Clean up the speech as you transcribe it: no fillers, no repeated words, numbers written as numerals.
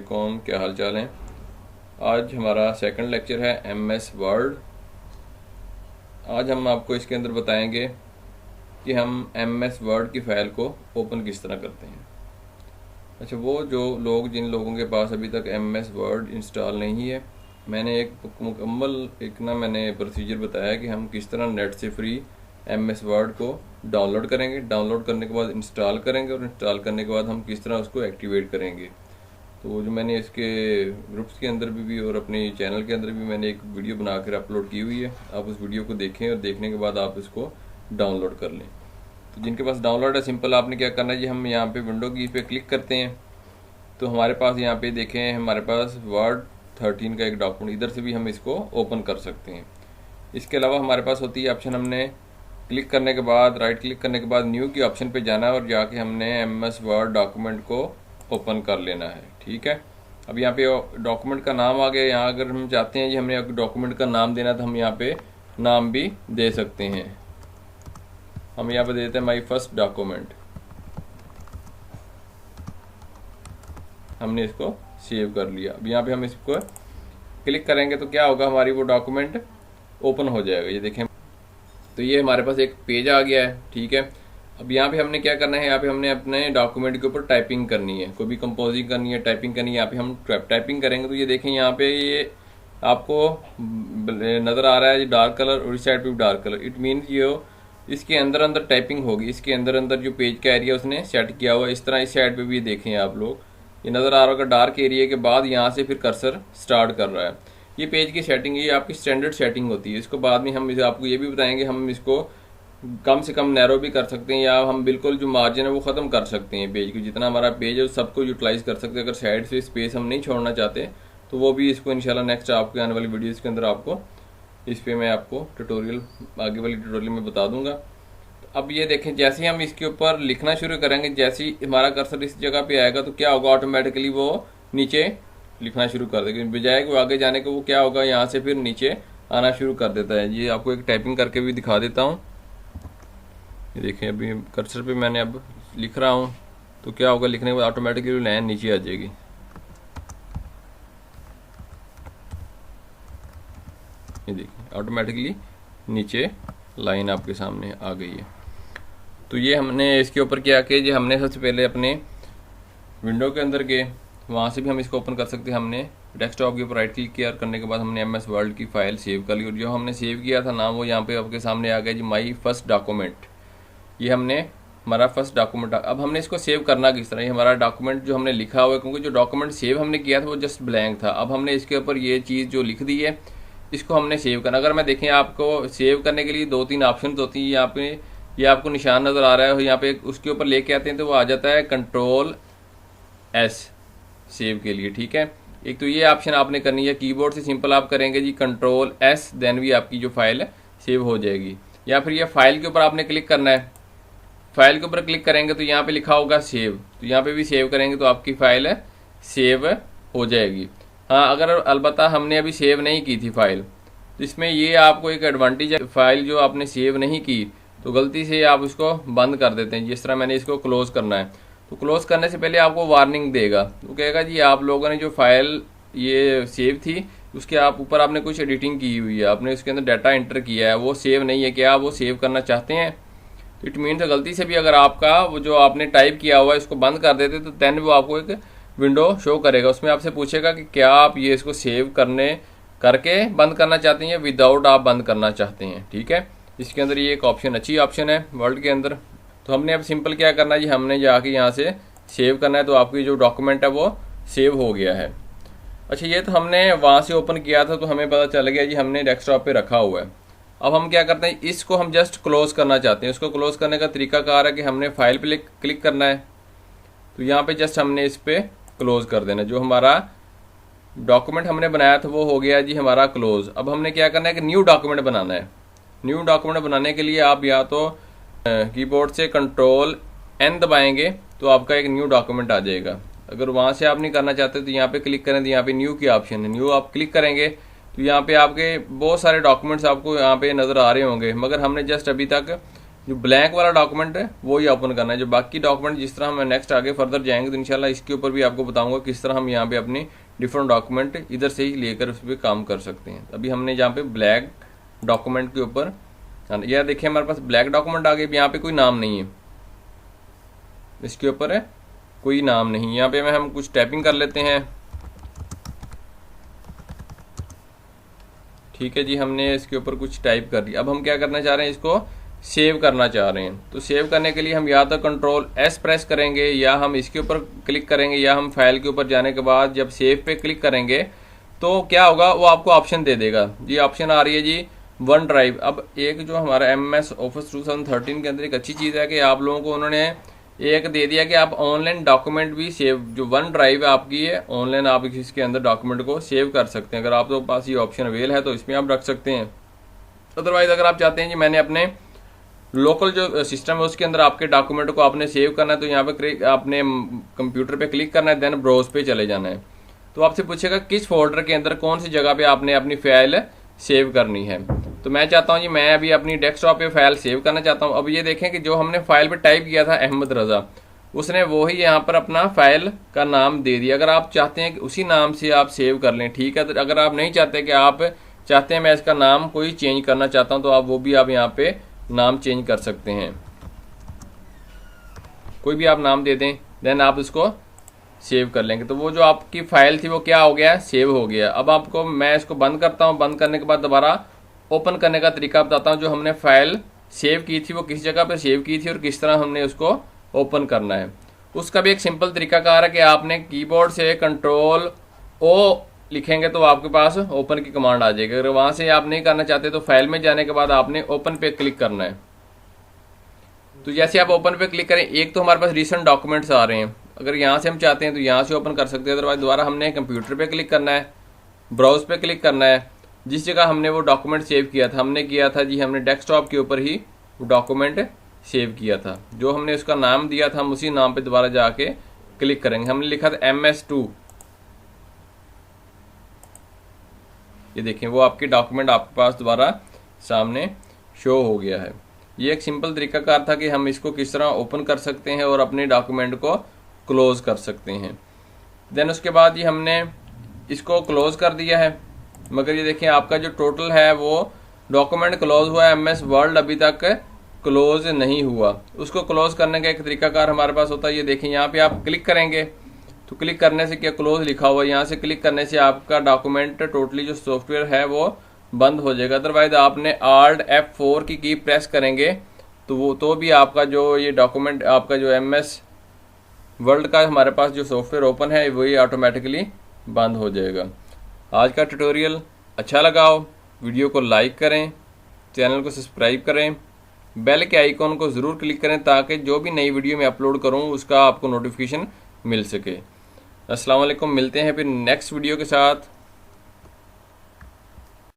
वालेकुम, क्या हाल चाल है। आज हमारा सेकंड लेक्चर है एमएस वर्ड। आज हम आपको इसके अंदर बताएंगे कि हम एमएस वर्ड की फ़ाइल को ओपन किस तरह करते हैं। अच्छा, वो जिन लोगों के पास अभी तक एमएस वर्ड इंस्टॉल नहीं है, मैंने एक मुकम्मल मैंने प्रोसीजर बताया कि हम किस तरह नेट से फ्री एमएस वर्ड को डाउनलोड करेंगे। डाउनलोड करने के बाद इंस्टॉल करेंगे और इंस्टॉल करने के बाद हम किस तरह उसको एक्टिवेट करेंगे। तो वो जो मैंने इसके ग्रुप्स के अंदर भी और अपने चैनल के अंदर भी मैंने एक वीडियो बनाकर अपलोड की हुई है। आप उस वीडियो को देखें और देखने के बाद आप इसको डाउनलोड कर लें। तो जिनके पास डाउनलोड है, सिंपल आपने क्या करना है जी, हम यहाँ पे विंडो की पे क्लिक करते हैं तो हमारे पास यहाँ पे देखें हमारे पास वर्ड 13 का एक डॉक्यूमेंट, इधर से भी हम इसको ओपन कर सकते हैं। इसके अलावा हमारे पास होती है ऑप्शन, हमने क्लिक करने के बाद राइट क्लिक करने के बाद न्यू के ऑप्शन पे जाना है और जाके हमने एमएस वर्ड डॉक्यूमेंट को ओपन कर लेना है। ठीक है, अब यहाँ पे डॉक्यूमेंट का नाम आ गया। यहाँ अगर हम चाहते हैं कि हमें डॉक्यूमेंट का नाम देना तो हम यहाँ पे नाम भी दे सकते हैं। हम यहाँ पे देते हैं माई फर्स्ट डॉक्यूमेंट। हमने इसको सेव कर लिया। अब यहाँ पे हम इसको क्लिक करेंगे तो क्या होगा, हमारी वो डॉक्यूमेंट ओपन हो जाएगा। ये देखें, तो ये हमारे पास एक पेज आ गया है। ठीक है, अब यहाँ पे हमने क्या करना है, यहाँ पे हमने अपने डॉक्यूमेंट के ऊपर टाइपिंग करनी है, कोई भी कंपोजिंग करनी है, टाइपिंग करनी है। यहाँ पे हम टाइपिंग करेंगे तो ये देखें यहाँ पे ये आपको नज़र आ रहा है डार्क कलर और इस साइड पे भी डार्क कलर। इट मीन्स ये इसके अंदर अंदर टाइपिंग होगी, इसके अंदर अंदर जो पेज का एरिया उसने सेट किया हुआ है। इस तरह इस साइड पे भी देखें आप लोग, ये नज़र आ रहा होगा डार्क एरिया के बाद यहाँ से फिर कर्सर स्टार्ट कर रहा है। ये पेज की सेटिंग, ये आपकी स्टैंडर्ड सेटिंग होती है। इसको बाद में हम आपको ये भी बताएंगे, हम इसको कम से कम नैरो भी कर सकते हैं या हम बिल्कुल जो मार्जिन है वो ख़त्म कर सकते हैं। पेज को जितना हमारा पेज है सबको यूटिलाइज कर सकते हैं। अगर साइड से स्पेस हम नहीं छोड़ना चाहते तो वो भी इसको इंशाल्लाह नेक्स्ट आपके आने वाली वीडियोज़ के अंदर आपको इस पर मैं आपको ट्यूटोरियल आगे वाली ट्यूटोरियल में बता दूंगा। तो अब ये देखें, जैसे ही हम इसके ऊपर लिखना शुरू करेंगे, जैसे ही हमारा कर्सर इस जगह पे आएगा तो क्या होगा, ऑटोमेटिकली वो नीचे लिखना शुरू कर देगा। बजाय को आगे जाने के वो क्या होगा, यहाँ से फिर नीचे आना शुरू कर देता है। ये आपको एक टाइपिंग करके भी दिखा देता हूँ। ये देखें, अभी कर्सर पे मैंने अब लिख रहा हूँ तो क्या होगा, लिखने के बाद ऑटोमेटिकली लाइन नीचे आ जाएगी। ये देखिए, ऑटोमेटिकली नीचे लाइन आपके सामने आ गई है। तो ये हमने इसके ऊपर क्या किया जी, हमने सबसे पहले अपने विंडो के अंदर गए, वहाँ से भी हम इसको ओपन कर सकते हैं। हमने डेस्कटॉप के ऊपर राइट क्लिक किया करने के बाद हमने एमएस वर्ड की फाइल सेव कर ली और जो हमने सेव किया था नाम वो यहाँ पे आपके सामने आ गया जी, माई फर्स्ट डॉक्यूमेंट। ये हमने हमारा फर्स्ट डॉक्यूमेंट। अब हमने इसको सेव करना किस तरह, ये हमारा डॉक्यूमेंट जो हमने लिखा हुआ है, क्योंकि जो डॉक्यूमेंट सेव हमने किया था वो जस्ट ब्लैंक था। अब हमने इसके ऊपर ये चीज़ जो लिख दी है इसको हमने सेव करना। अगर मैं देखें, आपको सेव करने के लिए 2-3 ऑप्शन होती है। यहाँ पे ये आपको निशान नज़र आ रहा है, यहाँ पे उसके ऊपर लेके आते हैं तो वो आ जाता है Ctrl+S सेव के लिए। ठीक है, एक तो ये ऑप्शन आपने करनी है, कीबोर्ड से सिंपल आप करेंगे जी Ctrl+S, देन भी आपकी जो फाइल है सेव हो जाएगी। या फिर ये फाइल के ऊपर आपने क्लिक करना है, फाइल के ऊपर क्लिक करेंगे तो यहाँ पे लिखा होगा सेव, तो यहाँ पे भी सेव करेंगे तो आपकी फाइल है सेव हो जाएगी। हाँ, अगर अलबत्ता हमने अभी सेव नहीं की थी फाइल तो इसमें ये आपको एक एडवांटेज है, फाइल जो आपने सेव नहीं की तो गलती से आप उसको बंद कर देते हैं। जिस तरह मैंने इसको क्लोज करना है तो क्लोज करने से पहले आपको वार्निंग देगा, वो कहेगा जी आप लोगों ने जो फाइल ये सेव थी उसके आप ऊपर आपने कुछ एडिटिंग की हुई है, आपने उसके अंदर डाटा एंटर किया है, वो सेव नहीं है, क्या आप वो सेव करना चाहते हैं? तो इट मीन्स गलती से भी अगर आपका वो जो आपने टाइप किया हुआ है इसको बंद कर देते तो देन वो आपको एक विंडो शो करेगा। उसमें आपसे पूछेगा कि क्या आप ये इसको सेव करके बंद करना चाहते हैं या विदाउट आप बंद करना चाहते हैं। ठीक है, इसके अंदर ये एक ऑप्शन अच्छी ऑप्शन है वर्ड के अंदर। तो हमने अब सिंपल क्या करना है जी, हमने जाके यहाँ से सेव करना है तो आपकी जो डॉक्यूमेंट है वो सेव हो गया है। अच्छा, ये तो हमने वहाँ से ओपन किया था तो हमें पता चल गया जी हमने डेस्कटॉप पे रखा हुआ है। अब हम क्या करते हैं, इसको हम जस्ट क्लोज करना चाहते हैं। इसको क्लोज करने का तरीकाकार है कि हमने फाइल पे क्लिक करना है तो यहाँ पे जस्ट हमने इस पे क्लोज कर देना। जो हमारा डॉक्यूमेंट हमने बनाया था वो हो गया जी हमारा क्लोज। अब हमने क्या करना है कि न्यू डॉक्यूमेंट बनाना है। न्यू डॉक्यूमेंट बनाने के लिए आप या तो कीबोर्ड से Ctrl+N दबाएंगे तो आपका एक न्यू डॉक्यूमेंट आ जाएगा। अगर वहाँ से आप नहीं करना चाहते तो यहाँ पे क्लिक करें तो यहाँ पे न्यू की ऑप्शन है, न्यू आप क्लिक करेंगे तो यहाँ पे आपके बहुत सारे डॉक्यूमेंट्स आपको यहाँ पे नज़र आ रहे होंगे, मगर हमने जस्ट अभी तक जो ब्लैंक वाला डॉक्यूमेंट है वो ही ओपन करना है। जो बाकी डॉक्यूमेंट जिस तरह हम नेक्स्ट आगे फर्दर जाएंगे तो इंशाल्लाह इसके ऊपर भी आपको बताऊंगा किस तरह हम यहाँ पे अपनी डिफरेंट डॉक्यूमेंट इधर से ही लेकर उस पर काम कर सकते हैं। अभी हमने यहाँ पे ब्लैक डॉक्यूमेंट के ऊपर, यह देखिए हमारे पास ब्लैक डॉक्यूमेंट आ गए। यहाँ पे कोई नाम नहीं है, इसके ऊपर है कोई नाम नहीं। यहाँ पे हम कुछ टाइपिंग कर लेते हैं। ठीक है जी, हमने इसके ऊपर कुछ टाइप कर दिया। अब हम क्या करना चाह रहे हैं, इसको सेव करना चाह रहे हैं। तो सेव करने के लिए हम या तो कंट्रोल एस प्रेस करेंगे, या हम इसके ऊपर क्लिक करेंगे, या हम फाइल के ऊपर जाने के बाद जब सेव पे क्लिक करेंगे तो क्या होगा, वो आपको ऑप्शन दे देगा। ये ऑप्शन आ रही है जी वन ड्राइव। अब एक जो हमारा MS ऑफिस 2013 के अंदर एक अच्छी चीज़ है कि आप लोगों को उन्होंने एक दे दिया कि आप ऑनलाइन डॉक्यूमेंट भी सेव, जो वन ड्राइव है आपकी है ऑनलाइन, आप इसके अंदर डॉक्यूमेंट को सेव कर सकते हैं। अगर आपके पास ये ऑप्शन अवेल है तो इसमें आप रख सकते हैं। अदरवाइज अगर आप चाहते हैं कि मैंने अपने लोकल जो सिस्टम है उसके अंदर आपके डॉक्यूमेंट को आपने सेव करना है, तो यहाँ पे आपने कंप्यूटर पे क्लिक करना है, देन ब्राउज पे चले जाना है। तो आपसे पूछेगा किस फोल्डर के अंदर कौन सी जगह पे आपने अपनी फाइल सेव करनी है। तो मैं चाहता हूँ जी मैं अभी अपनी डेस्कटॉप पे फाइल सेव करना चाहता हूँ। अब ये देखें कि जो हमने फाइल पे टाइप किया था अहमद रजा, उसने वो ही यहाँ पर अपना फाइल का नाम दे दिया। अगर आप चाहते हैं कि उसी नाम से आप सेव कर लें, ठीक है। तो अगर आप नहीं चाहते कि आप चाहते हैं मैं इसका नाम कोई चेंज करना चाहता हूँ, तो आप वो भी आप यहाँ पे नाम चेंज कर सकते हैं। कोई भी आप नाम दे दें, देन आप इसको सेव कर लेंगे। तो वो जो आपकी फाइल थी वो क्या हो गया, सेव हो गया। अब आपको मैं इसको बंद करता हूँ। बंद करने के बाद दोबारा ओपन करने का तरीका बताता हूँ। जो हमने फाइल सेव की थी वो किस जगह पे सेव की थी और किस तरह हमने उसको ओपन करना है, उसका भी एक सिंपल तरीकाकार है कि आपने कीबोर्ड से कंट्रोल O लिखेंगे तो आपके पास ओपन की कमांड आ जाएगी। अगर वहां से आप नहीं करना चाहते तो फाइल में जाने के बाद आपने ओपन पे क्लिक करना है। तो जैसे आप ओपन पे क्लिक करें, एक तो हमारे पास रिसेंट डॉक्यूमेंट्स आ रहे हैं। अगर यहाँ से हम चाहते हैं तो यहाँ से ओपन कर सकते हैं। अदरवाइज दोबारा हमने कंप्यूटर पे क्लिक करना है, ब्राउज पे क्लिक करना है। जिस जगह हमने वो डॉक्यूमेंट सेव किया था, हमने किया था जी हमने डेस्कटॉप के ऊपर ही वो डॉक्यूमेंट सेव किया था। जो हमने उसका नाम दिया था हम उसी नाम पे दोबारा जाके क्लिक करेंगे। हमने लिखा था MS2। ये देखें वो आपके डॉक्यूमेंट आपके पास दोबारा सामने शो हो गया है। ये एक सिंपल तरीकाकार था कि हम इसको किस तरह ओपन कर सकते हैं और अपने डॉक्यूमेंट को क्लोज कर सकते हैं। देन उसके बाद ये हमने इसको क्लोज कर दिया है। मगर ये देखें आपका जो टोटल है वो डॉक्यूमेंट क्लोज हुआ है, MS वर्ल्ड अभी तक क्लोज नहीं हुआ। उसको क्लोज करने का एक तरीकाकार हमारे पास होता है। ये देखें यहाँ पे आप क्लिक करेंगे तो क्लिक करने से क्या क्लोज लिखा हुआ है, यहाँ से क्लिक करने से आपका डॉक्यूमेंट टोटली जो सॉफ्टवेयर है वो बंद हो जाएगा। अदरवाइज आपने Alt F4 की प्रेस करेंगे तो वो तो भी आपका जो ये डॉक्यूमेंट आपका जो MS वर्ल्ड का हमारे पास जो सॉफ्टवेयर ओपन है वही ऑटोमेटिकली बंद हो जाएगा। आज का ट्यूटोरियल अच्छा लगा हो, वीडियो को लाइक करें, चैनल को सब्सक्राइब करें, बेल के आइकॉन को ज़रूर क्लिक करें ताकि जो भी नई वीडियो मैं अपलोड करूं उसका आपको नोटिफिकेशन मिल सके। अस्सलाम वालेकुम, मिलते हैं फिर नेक्स्ट वीडियो के साथ।